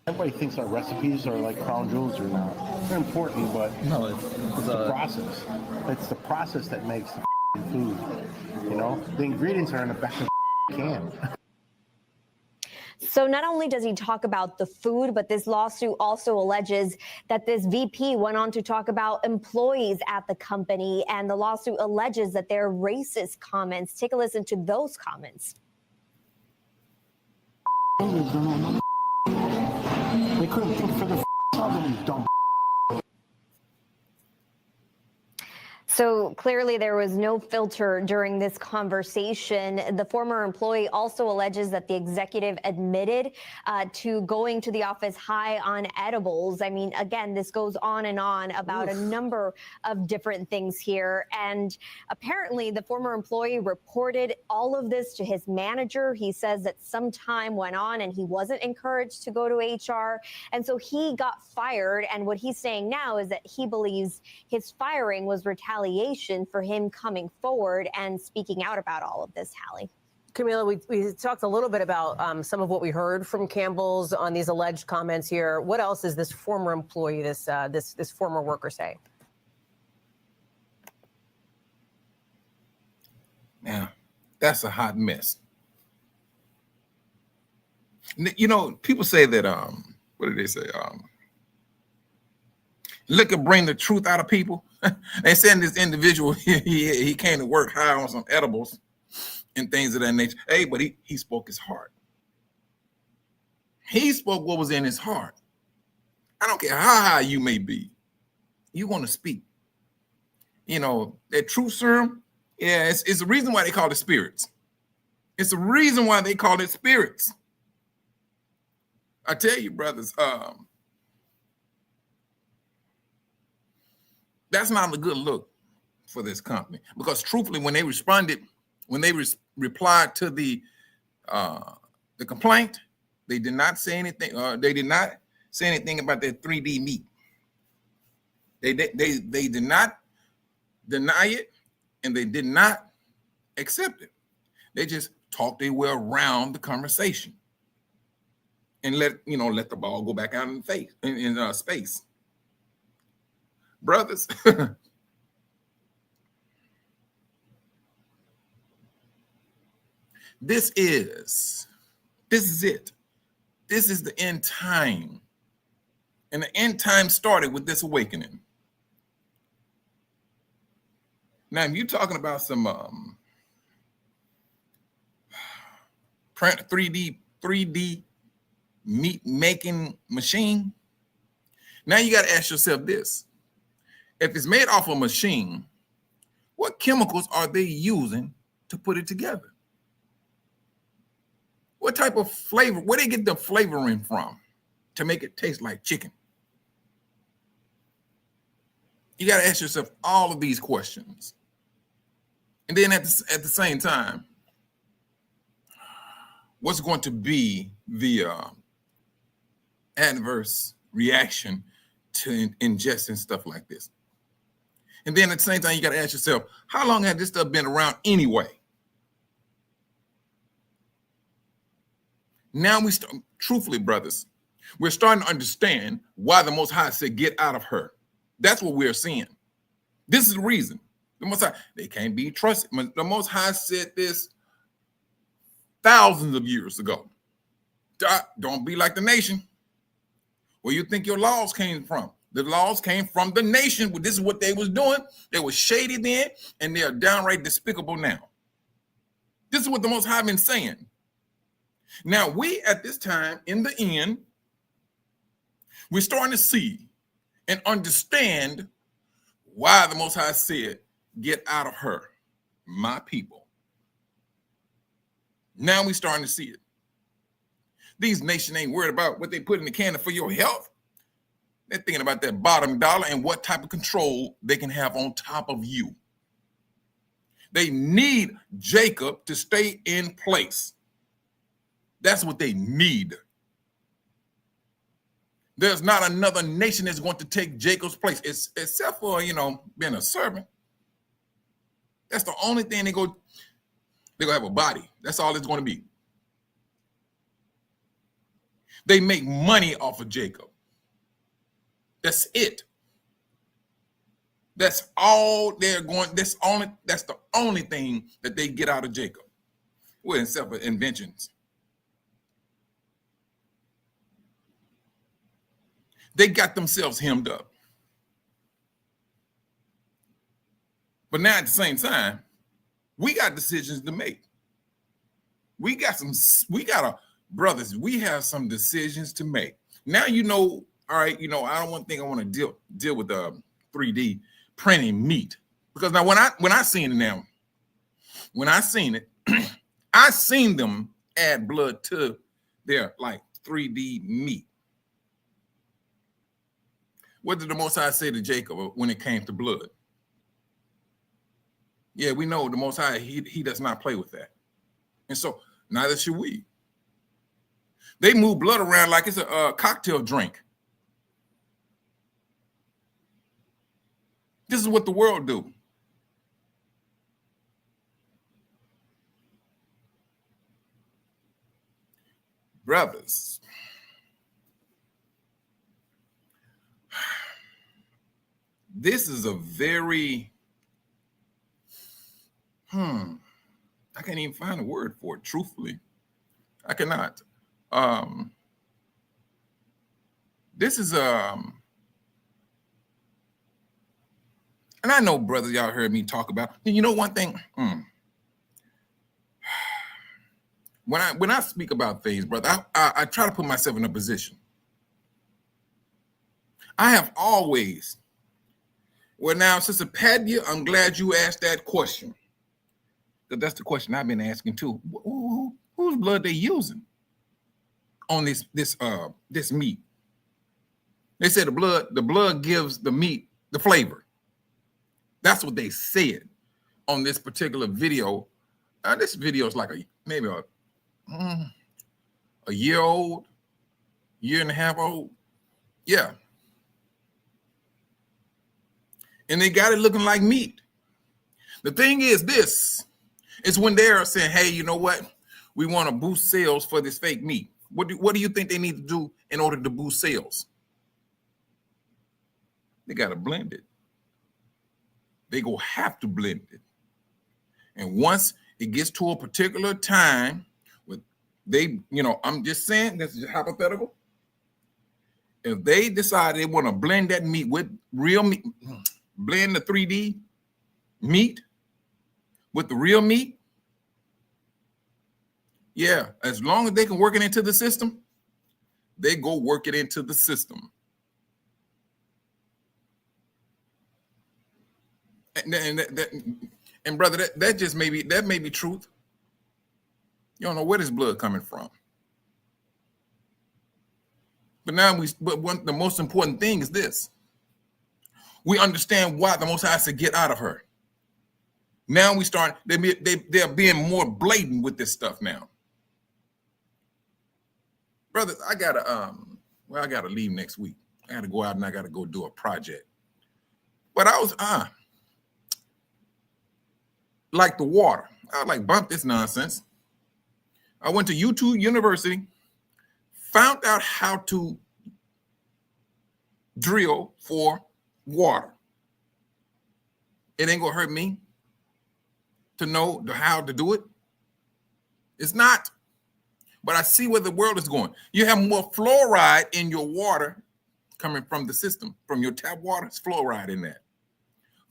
Everybody thinks our recipes are like crown jewels or not. They're important, but no, it's the process. It's the process that makes the food. You know, the ingredients are in the back of the can. So not only does he talk about the food, but this lawsuit also alleges that this VP went on to talk about employees at the company, and the lawsuit alleges that they're racist comments. Take a listen to those comments. They couldn't figure out these dumb. So clearly there was no filter during this conversation. The former employee also alleges that the executive admitted to going to the office high on edibles. I mean, again, this goes on and on about a number of different things here. And apparently the former employee reported all of this to his manager. He says that some time went on and he wasn't encouraged to go to HR. And so he got fired. And what he's saying now is that he believes his firing was retaliation for him coming forward and speaking out about all of this, Hallie. Camila, we talked a little bit about some of what we heard from Campbell's on these alleged comments here. What else is this former employee, this former worker say? Now, that's a hot mess. You know, people say that, what did they say? Liquor bring the truth out of people. They said this individual, he came to work high on some edibles and things of that nature. Hey, but he spoke his heart. He spoke what was in his heart. I don't care how high you may be. You want to speak. You know, that truth serum, yeah, it's the reason why they call it spirits. It's the reason why they call it spirits. I tell you, brothers, that's not a good look for this company, because truthfully, when they responded, when they replied to the complaint, they did not say anything. They did not say anything about their 3D meat. They did not deny it, and they did not accept it. They just talked their way around the conversation and let the ball go back out in space. Brothers, this is it. This is the end time. And the end time started with this awakening. Now, if you're talking about some 3D meat making machine, now you got to ask yourself this. If it's made off a machine, what chemicals are they using to put it together? What type of flavor, where they get the flavoring from to make it taste like chicken? You got to ask yourself all of these questions. And then at the same time, what's going to be the adverse reaction to ingesting stuff like this? And then at the same time, you got to ask yourself, how long has this stuff been around anyway? Now truthfully, brothers, we're starting to understand why the Most High said, get out of her. That's what we're seeing. This is the reason. The Most High, they can't be trusted. The Most High said this thousands of years ago. Don't be like the nation. Where you think your laws came from? The laws came from the nation. This is what they was doing. They were shady then, and they are downright despicable now. This is what the Most High been saying. Now, we at this time, in the end, we're starting to see and understand why the Most High said, get out of her, my people. Now we're starting to see it. These nations ain't worried about what they put in the cannon for your health. They're thinking about that bottom dollar and what type of control they can have on top of you. They need Jacob to stay in place. That's what they need. There's not another nation that's going to take Jacob's place, except for, being a servant. That's the only thing they're going to have a body. That's all it's going to be. They make money off of Jacob. That's it. That's all they're going. That's the only thing that they get out of Jacob. Well, except for inventions. They got themselves hemmed up. But now at the same time, we got decisions to make. Brothers, we have some decisions to make. Now, all right, I don't think I want to deal with 3D printing meat. Because now when I seen it, I seen them add blood to their like 3D meat. What did the Most High say to Jacob when it came to blood? Yeah, we know the Most High, he does not play with that. And so neither should we. They move blood around like it's a cocktail drink. This is what the world do. Brothers, this is a very, I can't even find a word for it, truthfully. I cannot. This is, and I know, brothers, y'all heard me talk about, you know one thing? When I speak about things, brother, I try to put myself in a position. I have always, well, now, Sister Paddia, I'm glad you asked that question. Because that's the question I've been asking too. Whose blood they using on this meat? They said the blood gives the meat the flavor. That's what they said on this particular video. This video is like maybe a year old, year and a half old. Yeah. And they got it looking like meat. The thing is this, is when they're saying, hey, you know what? We want to boost sales for this fake meat. What do you think they need to do in order to boost sales? They got to blend it. They go have to blend it. And once it gets to a particular time, I'm just saying, this is hypothetical. If they decide they want to blend that meat with real meat, blend the 3D meat with the real meat, yeah, as long as they can work it into the system, they go work it into the system. And brother, that may be truth. You don't know where this blood coming from. But now the most important thing is this. We understand why the Most High said get out of her. Now we start, they're being more blatant with this stuff now. Brothers, I gotta leave next week. I gotta go out and I gotta go do a project. But I was like the water. I was like, bump this nonsense. I went to YouTube University, found out how to drill for water. It ain't gonna hurt me to know how to do it. It's not. But I see where the world is going. You have more fluoride in your water coming from the system, from your tap water. It's fluoride in that.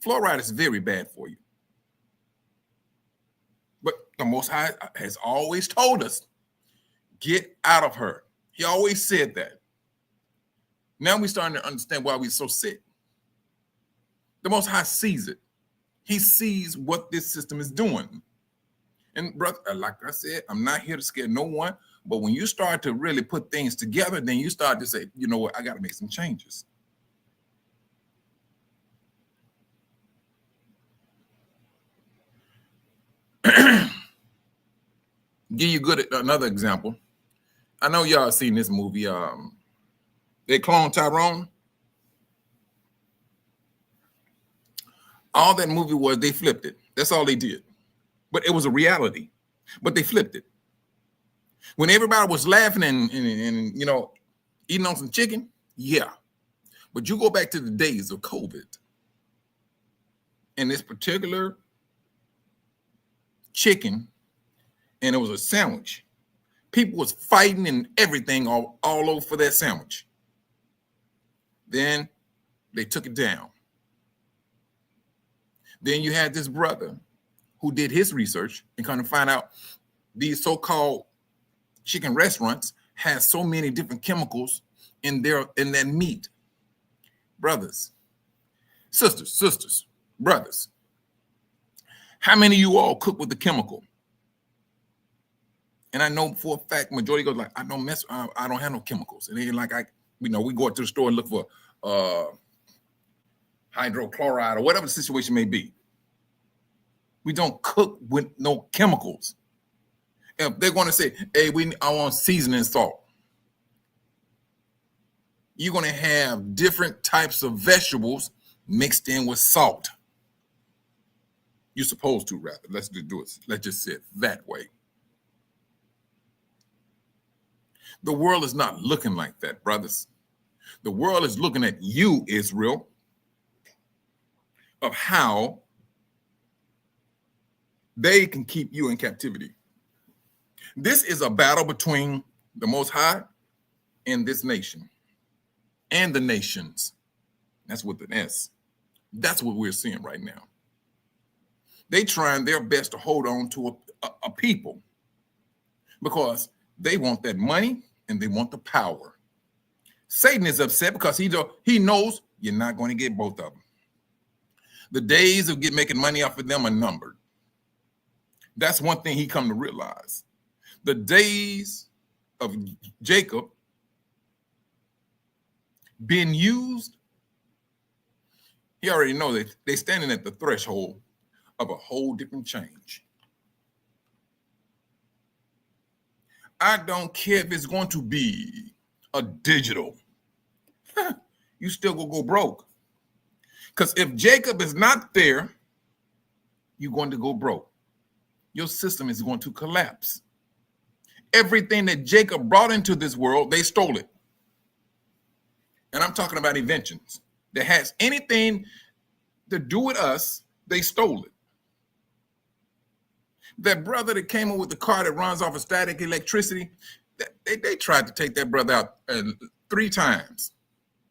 Fluoride is very bad for you. But the Most High has always told us, get out of her. He always said that. Now we're starting to understand why we're so sick. The Most High sees it. He sees what this system is doing. And brother, like I said, I'm not here to scare no one, but when you start to really put things together, then you start to say, you know what, I got to make some changes. Give you another example. I know y'all seen this movie. They cloned Tyrone. All that movie was, they flipped it. That's all they did. But it was a reality. But they flipped it. When everybody was laughing and eating on some chicken, yeah. But you go back to the days of COVID. and this particular chicken, and it was a sandwich. People was fighting and everything all over for that sandwich. Then they took it down. Then you had this brother who did his research and kind of find out these so-called chicken restaurants have so many different chemicals in that meat. Brothers, sisters, brothers, how many of you all cook with the chemical? And I know for a fact, majority goes like, I don't have no chemicals. And then like, we go to the store and look for hydrochloride or whatever the situation may be. We don't cook with no chemicals. If they're going to say, hey, I want seasoning salt, you're going to have different types of vegetables mixed in with salt. You're supposed to, rather. Let's do it. Let's just say it that way. The world is not looking like that, brothers. The world is looking at you, Israel, of how they can keep you in captivity. This is a battle between the Most High and this nation and the nations. That's with an S. That's what we're seeing right now. They trying their best to hold on to a people because they want that money and they want the power. Satan is upset because he knows you're not going to get both of them. The days of making money off of them are numbered. That's one thing he come to realize. The days of Jacob being used, he already know that they're standing at the threshold of a whole different change. I don't care if it's going to be a digital. You still gonna go broke. Because if Jacob is not there, you're going to go broke. Your system is going to collapse. Everything that Jacob brought into this world, they stole it. And I'm talking about inventions that has anything to do with us, they stole it. That brother that came up with the car that runs off of static electricity, they tried to take that brother out 3 times.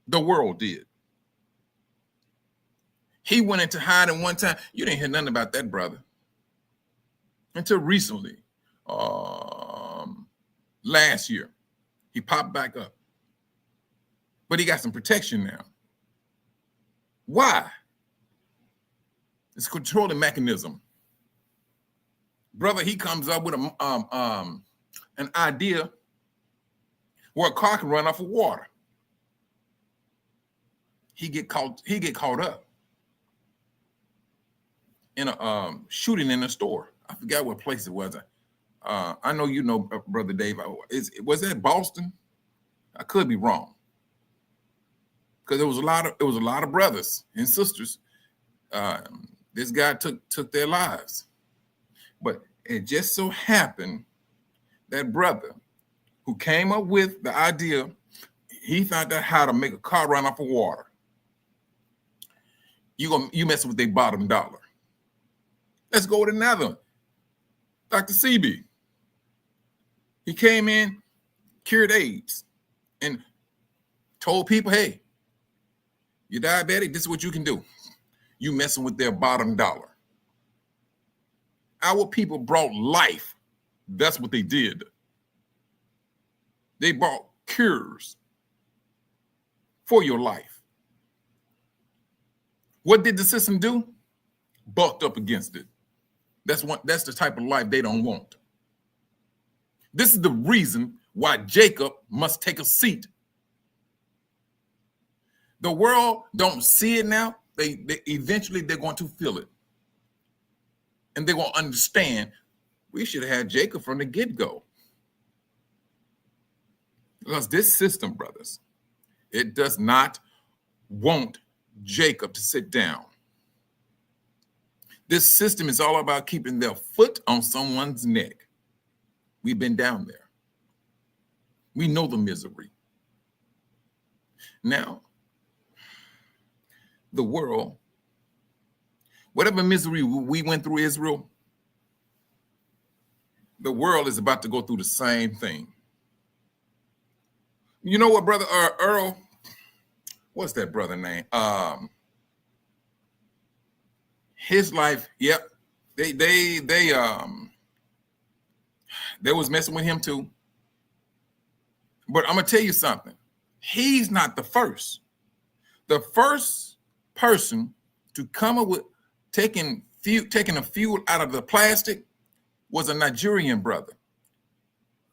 The world did. He went into hiding one time. You didn't hear nothing about that brother until recently. Last year, he popped back up. But he got some protection now. Why? It's a controlling mechanism. Brother, he comes up with an idea where a car can run off of water. He get caught up in a shooting in a store. I forgot what place it was. I know you know, Brother Dave. Was that Boston? I could be wrong, because there was a lot of brothers and sisters. This guy took their lives. But it just so happened that brother who came up with the idea, he found out how to make a car run off of water. You messing with their bottom dollar. Let's go with another one. Dr. CB. He came in, cured AIDS, and told people, hey, you're diabetic, this is what you can do. You messing with their bottom dollar. Our people brought life. That's what they did. They brought cures for your life. What did the system do? Bucked up against it. That's the type of life they don't want. This is the reason why Jacob must take a seat. The world don't see it now. They eventually they're going to feel it. And they're going to understand we should have had Jacob from the get-go. Because this system, brothers, it does not want Jacob to sit down. This system is all about keeping their foot on someone's neck. We've been down there. We know the misery. Now, the world Whatever misery we went through, Israel, the world is about to go through the same thing. You know what, brother Earl? What's that brother name? His life, yep. They was messing with him too. But I'm gonna tell you something. He's not the first. The first person to come up with taking a fuel out of the plastic was a Nigerian brother.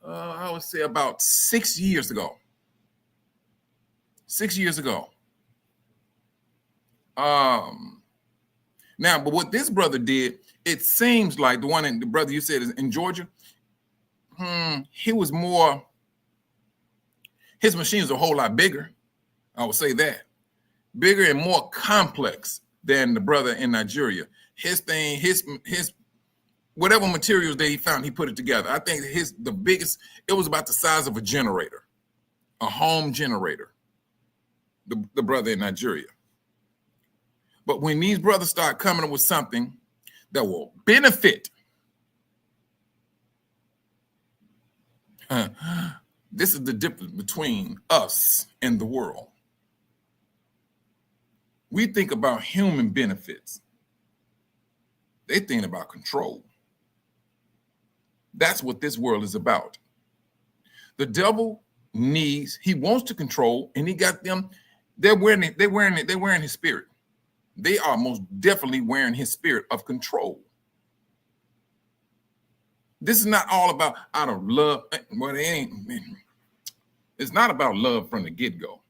I would say about 6 years ago. 6 years ago. Now, but what this brother did, it seems like the brother you said is in Georgia, he was more, his machine is a whole lot bigger. I would say that. Bigger and more complex than the brother in Nigeria. His thing, his whatever materials that he found, he put it together. I think the biggest, it was about the size of a generator, a home generator, the brother in Nigeria. But when these brothers start coming up with something that will benefit, this is the difference between us and the world. We think about human benefits. They think about control. That's what this world is about. The devil he wants to control, and he got them, they're wearing his spirit. They are most definitely wearing his spirit of control. This is not all about out of love. Well, it's not about love from the get-go.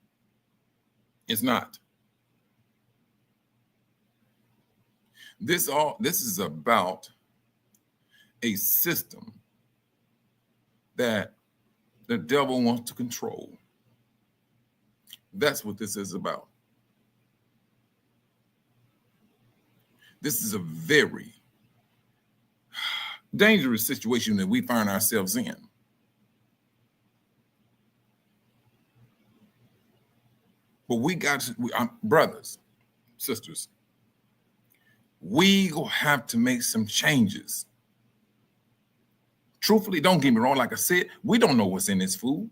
It's not. This is about a system that the devil wants to control. That's what this is about. This is a very dangerous situation that we find ourselves in. But brothers, sisters, we will have to make some changes. Truthfully, don't get me wrong, like I said, we don't know what's in this food.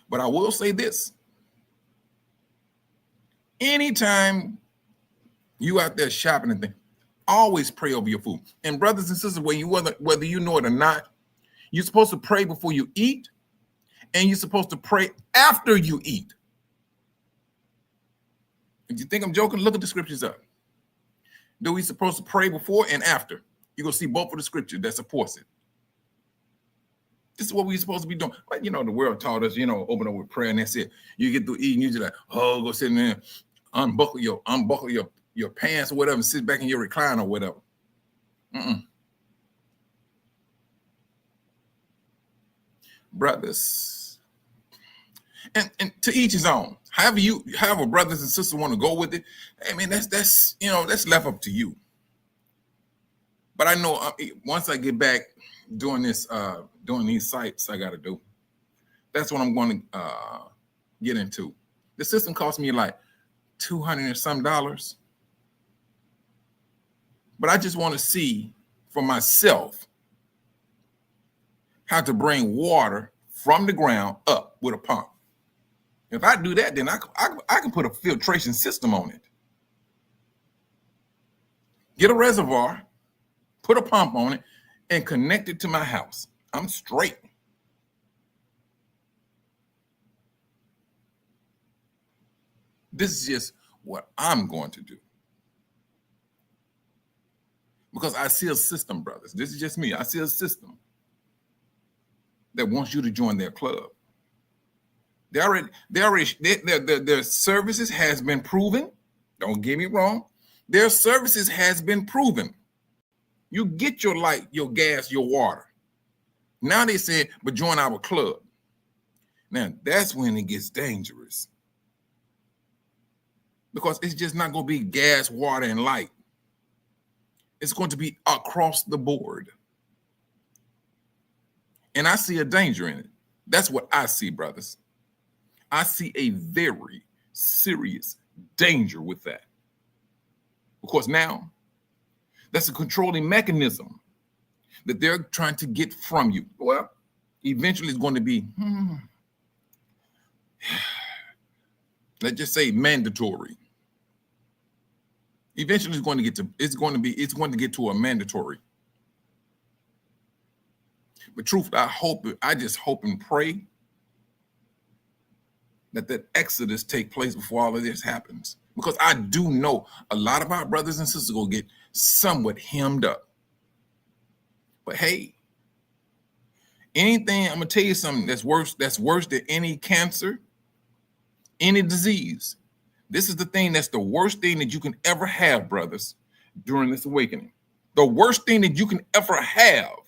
But I will say this. Anytime you out there shopping and things, always pray over your food. And brothers and sisters, whether you know it or not, you're supposed to pray before you eat, and you're supposed to pray after you eat. If you think I'm joking, look at the scriptures up. Do we supposed to pray before and after? You're going to see both of the scriptures that supports it. This is what we're supposed to be doing. But, the world taught us, open up with prayer, and that's it. You get through eating, you're just like, go sit in there, unbuckle your pants or whatever, and sit back in your recliner or whatever. Brothers, and to each his own. However brothers and sisters want to go with it, I mean, that's left up to you. But I know once I get back doing these sites I got to do, that's what I'm going to get into. The system cost me like $200 and some. But I just want to see for myself how to bring water from the ground up with a pump. If I do that, then I can put a filtration system on it. Get a reservoir, put a pump on it, and connect it to my house. I'm straight. This is just what I'm going to do. Because I see a system, brothers. This is just me. I see a system that wants you to join their club. Their services has been proven. Don't get me wrong. Their services has been proven. You get your light, your gas, your water. Now they said, but join our club. Now that's when it gets dangerous. Because it's just not going to be gas, water, and light. It's going to be across the board. And I see a danger in it. That's what I see, brothers. I see a very serious danger with that. Because now that's a controlling mechanism that they're trying to get from you. Well, eventually it's going to be, let's just say mandatory. Eventually it's going to get to a mandatory. But truth, I just hope and pray that exodus take place before all of this happens. Because I do know a lot of our brothers and sisters will get somewhat hemmed up. But hey, anything, I'm gonna tell you something that's worse than any cancer, any disease. This is the thing that's the worst thing that you can ever have, brothers, during this awakening. The worst thing that you can ever have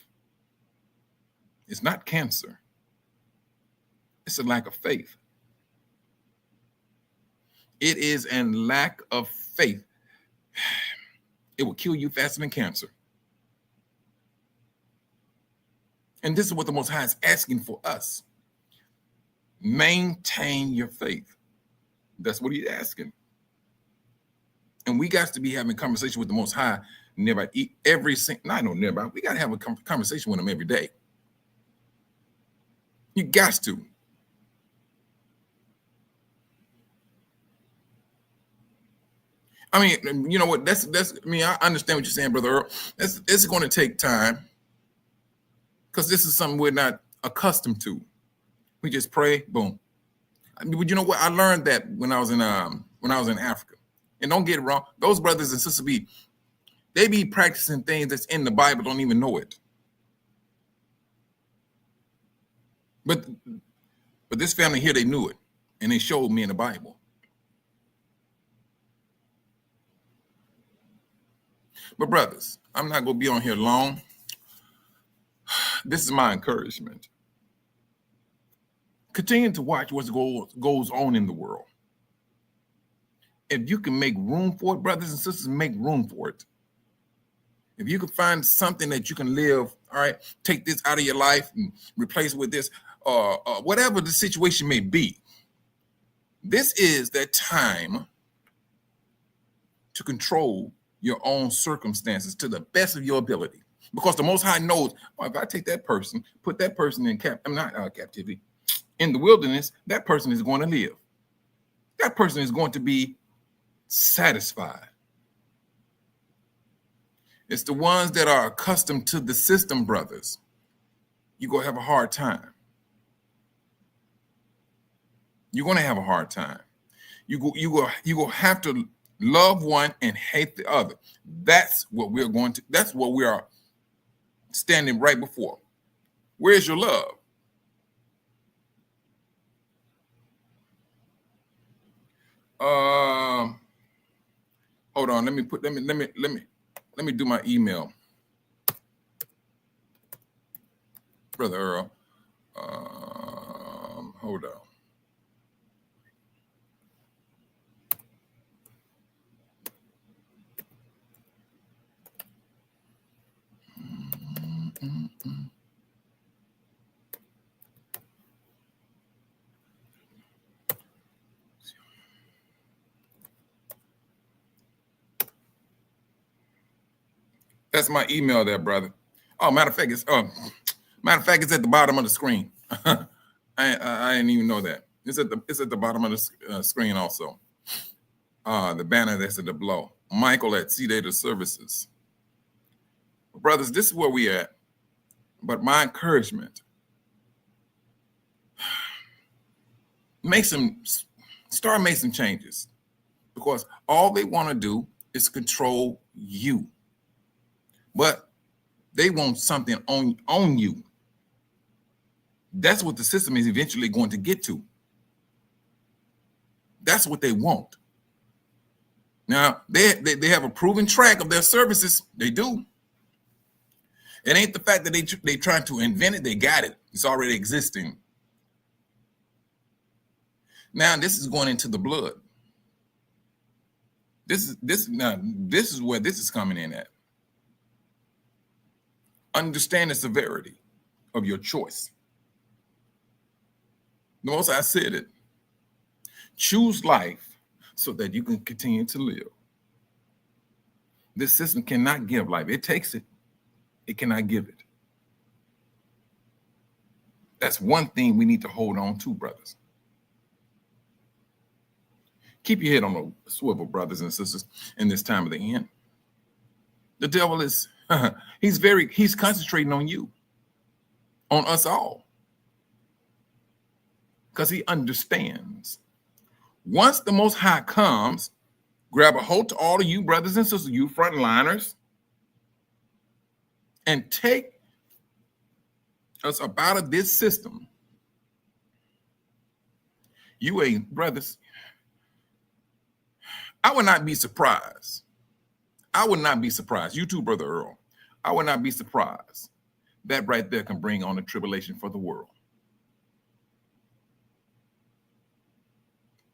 is not cancer. It's a lack of faith. It is a lack of faith. It will kill you faster than cancer. And this is what the Most High is asking for us. Maintain your faith. That's what he's asking. And we got to be having conversation with the Most High nearby every single, not nearby, we got to have a conversation with him every day. You got to. I mean, you know what? That's. I mean, I understand what you're saying, Brother Earl. It's going to take time because this is something we're not accustomed to. We just pray, boom. I mean, but you know what? I learned that when I was in Africa. And don't get it wrong, those brothers and sisters they be practicing things that's in the Bible, don't even know it. But this family here, they knew it, and they showed me in the Bible. But brothers, I'm not going to be on here long. This is my encouragement. Continue to watch what goes on in the world. If you can make room for it, brothers and sisters, make room for it. If you can find something that you can live, all right, take this out of your life and replace it with this, whatever the situation may be. This is that time to control your own circumstances to the best of your ability. Because the Most High knows, if I take that person, put that person in captivity, in the wilderness, that person is going to live. That person is going to be satisfied. It's the ones that are accustomed to the system, brothers. You're going to have a hard time. You're going to have a hard time. You go have to love one and hate the other. That's what we are standing right before. Where's your love? Hold on, let me do my email. Brother Earl. Hold on. That's my email there, brother. Oh, matter of fact, it's at the bottom of the screen. I didn't even know that. It's at the bottom of the screen also. The banner that's at the below. Michael at C-Data Services. Brothers, this is where we at. But my encouragement, start making some changes, because all they want to do is control you. But they want something on you. That's what the system is eventually going to get to. That's what they want. Now, they have a proven track of their services. They do. It ain't the fact that they trying to invent it. They got it. It's already existing. Now, this is going into the blood. This is where this is coming in at. Understand the severity of your choice. The Most High said it. Choose life so that you can continue to live. This system cannot give life. It takes it. It cannot give it. That's one thing we need to hold on to, brothers. Keep your head on the swivel, brothers and sisters, in this time of the end. The devil is, he's concentrating on you, on us all. Because he understands. Once the Most High comes, grab a hold to all of you brothers and sisters, you frontliners, and take us up out of this system. You ain't, brothers, I would not be surprised. I would not be surprised. You too, Brother Earl. I would not be surprised. That right there can bring on a tribulation for the world.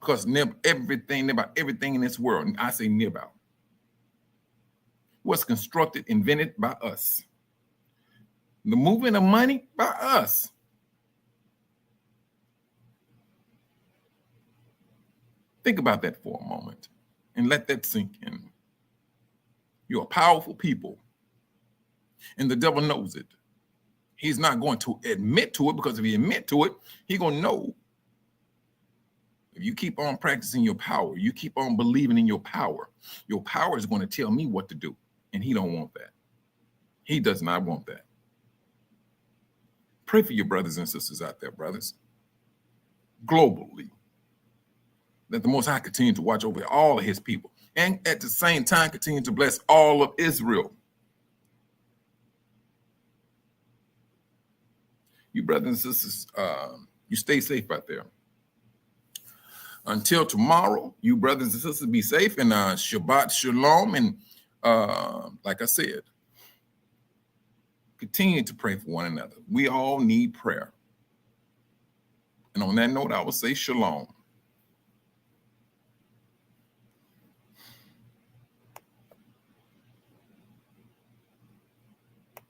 Because everything in this world, and I say about, was constructed, invented by us. The movement of money by us. Think about that for a moment and let that sink in. You're a powerful people, and the devil knows it. He's not going to admit to it, because if he admit to it, he's going to know. If you keep on practicing your power, you keep on believing in your power is going to tell me what to do, and he don't want that. He does not want that. Pray for your brothers and sisters out there, brothers, globally, that the Most High continue to watch over all of his people, and at the same time continue to bless all of Israel. You brothers and sisters, you stay safe out there. Until tomorrow, you brothers and sisters, be safe, and Shabbat Shalom. And like I said, continue to pray for one another. We all need prayer. And on that note, I will say Shalom.